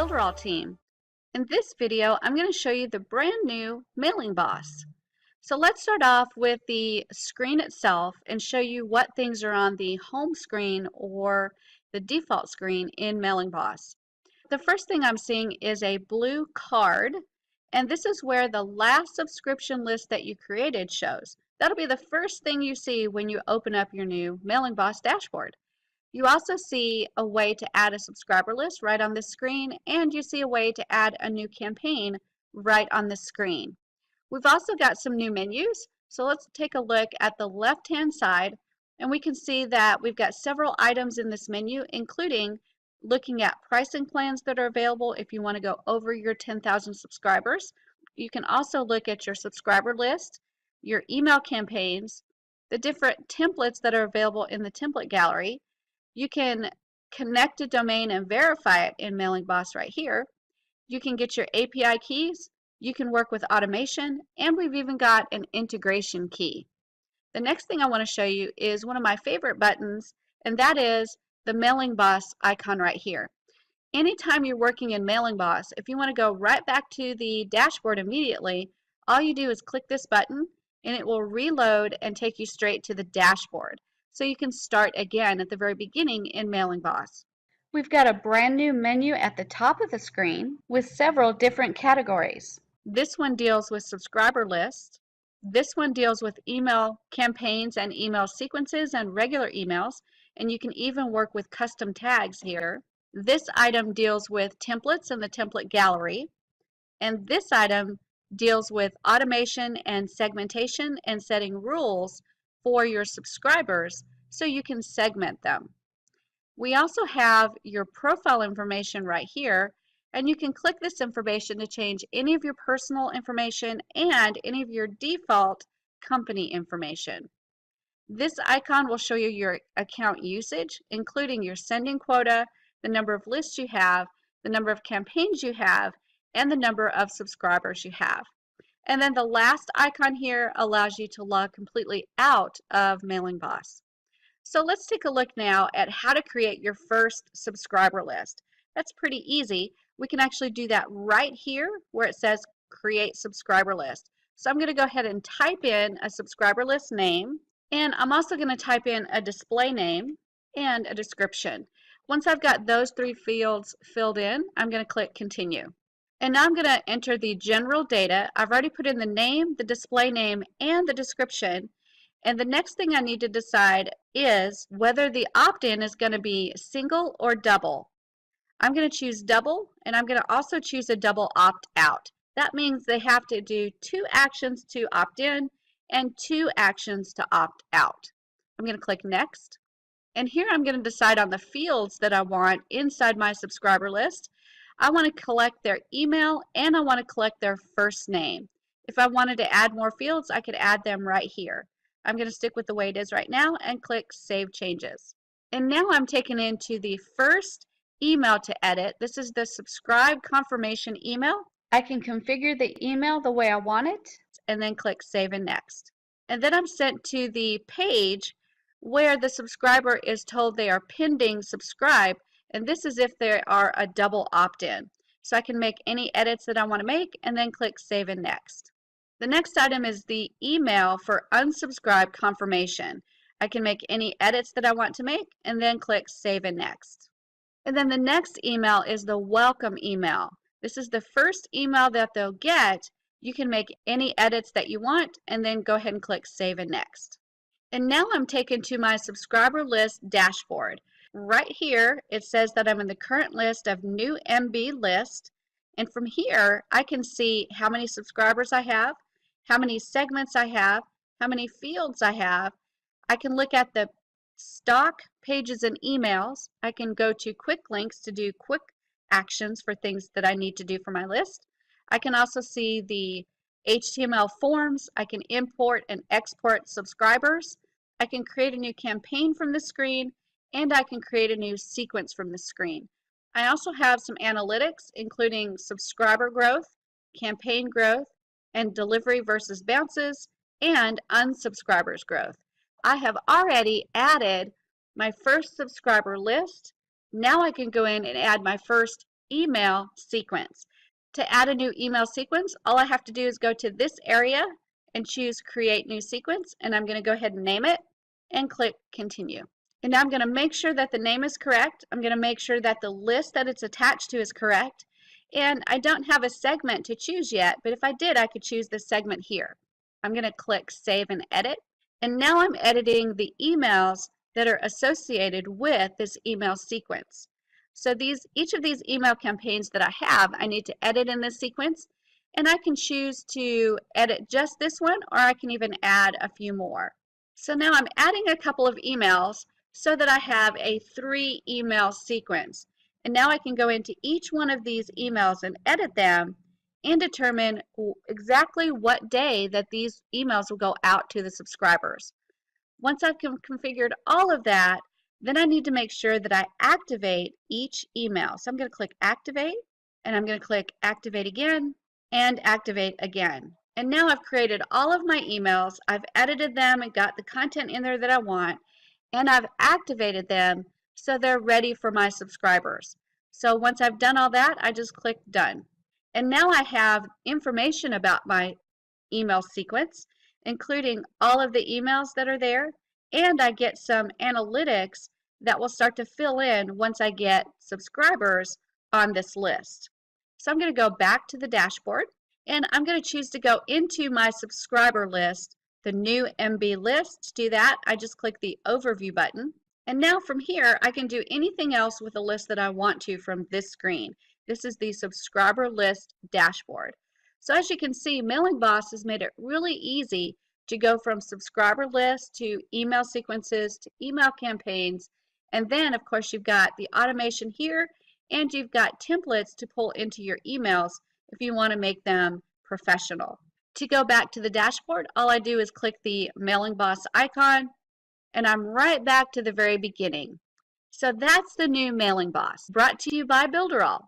Builderall team. In this video, I'm going to show you the brand new Mailingboss. So let's start off with the screen itself and show you what things are on the home screen or the default screen in Mailingboss. The first thing I'm seeing is a blue card, and this is where the last subscription list that you created shows. That'll be the first thing you see when you open up your new Mailingboss dashboard. You also see a way to add a subscriber list right on the screen, and you see a way to add a new campaign right on the screen. We've also got some new menus, so let's take a look at the left-hand side, and we can see that we've got several items in this menu, including looking at pricing plans that are available if you want to go over your 10,000 subscribers. You can also look at your subscriber list, your email campaigns, the different templates that are available in the template gallery. You can connect a domain and verify it in Mailingboss right here. You can get your API keys, you can work with automation, and we've even got an integration key. The next thing I want to show you is one of my favorite buttons, and that is the Mailingboss icon right here. Anytime you're working in Mailingboss, if you want to go right back to the dashboard immediately, all you do is click this button and it will reload and take you straight to the dashboard. So you can start again at the very beginning in Mailingboss. We've got a brand new menu at the top of the screen with several different categories. This one deals with subscriber lists. This one deals with email campaigns and email sequences and regular emails, and you can even work with custom tags here. This item deals with templates in the template gallery, and this item deals with automation and segmentation and setting rules for your subscribers so you can segment them. We also have your profile information right here, and you can click this information to change any of your personal information and any of your default company information. This icon will show you your account usage, including your sending quota, the number of lists you have, the number of campaigns you have, and the number of subscribers you have. And then the last icon here allows you to log completely out of Mailingboss. So let's take a look now at how to create your first subscriber list. That's pretty easy. We can actually do that right here where it says create subscriber list. So I'm going to go ahead and type in a subscriber list name, and I'm also going to type in a display name and a description. Once I've got those three fields filled in, I'm going to click continue. And now I'm going to enter the general data. I've already put in the name, the display name, and the description. And the next thing I need to decide is whether the opt-in is going to be single or double. I'm going to choose double, and I'm going to also choose a double opt-out. That means they have to do 2 actions to opt in and 2 actions to opt out. I'm going to click next. And here I'm going to decide on the fields that I want inside my subscriber list. I want to collect their email and I want to collect their first name. If I wanted to add more fields, I could add them right here. I'm going to stick with the way it is right now and click Save Changes. And now I'm taken into the first email to edit. This is the subscribe confirmation email. I can configure the email the way I want it and then click Save and Next. And then I'm sent to the page where the subscriber is told they are pending subscribe, and this is if they are a double opt-in. So I can make any edits that I want to make and then click Save and Next. The next item is the email for unsubscribe confirmation. I can make any edits that I want to make and then click Save and Next. And then the next email is the welcome email. This is the first email that they'll get. You can make any edits that you want and then go ahead and click Save and Next. And now I'm taken to my subscriber list dashboard. Right here it says that I'm in the current list of new MB list, and from here I can see how many subscribers I have, how many segments I have, how many fields I have. I can look at the stock pages and emails. I can go to quick links to do quick actions for things that I need to do for my list. I can also see the HTML forms. I can import and export subscribers. I can create a new campaign from the screen, and I can create a new sequence from the screen. I also have some analytics, including subscriber growth, campaign growth, and delivery versus bounces, and unsubscribers growth. I have already added my first subscriber list. Now I can go in and add my first email sequence. To add a new email sequence, all I have to do is go to this area and choose Create New Sequence, and I'm going to go ahead and name it and click Continue. And now I'm going to make sure that the name is correct. I'm going to make sure that the list that it's attached to is correct. And I don't have a segment to choose yet, but if I did, I could choose the segment here. I'm going to click Save and Edit. And now I'm editing the emails that are associated with this email sequence. So each of these email campaigns that I have, I need to edit in this sequence. And I can choose to edit just this one, or I can even add a few more. So now I'm adding a couple of emails so that I have a 3 email sequence. And now I can go into each one of these emails and edit them and determine exactly what day that these emails will go out to the subscribers. Once I've configured all of that, then I need to make sure that I activate each email. So I'm going to click Activate, and I'm going to click Activate again and Activate again. And now I've created all of my emails, I've edited them and got the content in there that I want, and I've activated them so they're ready for my subscribers. So once I've done all that, I just click Done. And now I have information about my email sequence, including all of the emails that are there, and I get some analytics that will start to fill in once I get subscribers on this list. So I'm going to go back to the dashboard, and I'm going to choose to go into my subscriber list, the new MB list. To do that, I just click the Overview button. And now from here, I can do anything else with the list that I want to from this screen. This is the subscriber list dashboard. So as you can see, Mailingboss has made it really easy to go from subscriber lists to email sequences to email campaigns. And then, of course, you've got the automation here, and you've got templates to pull into your emails if you want to make them professional. To go back to the dashboard, all I do is click the Mailingboss icon, and I'm right back to the very beginning. So that's the new Mailingboss, brought to you by Builderall.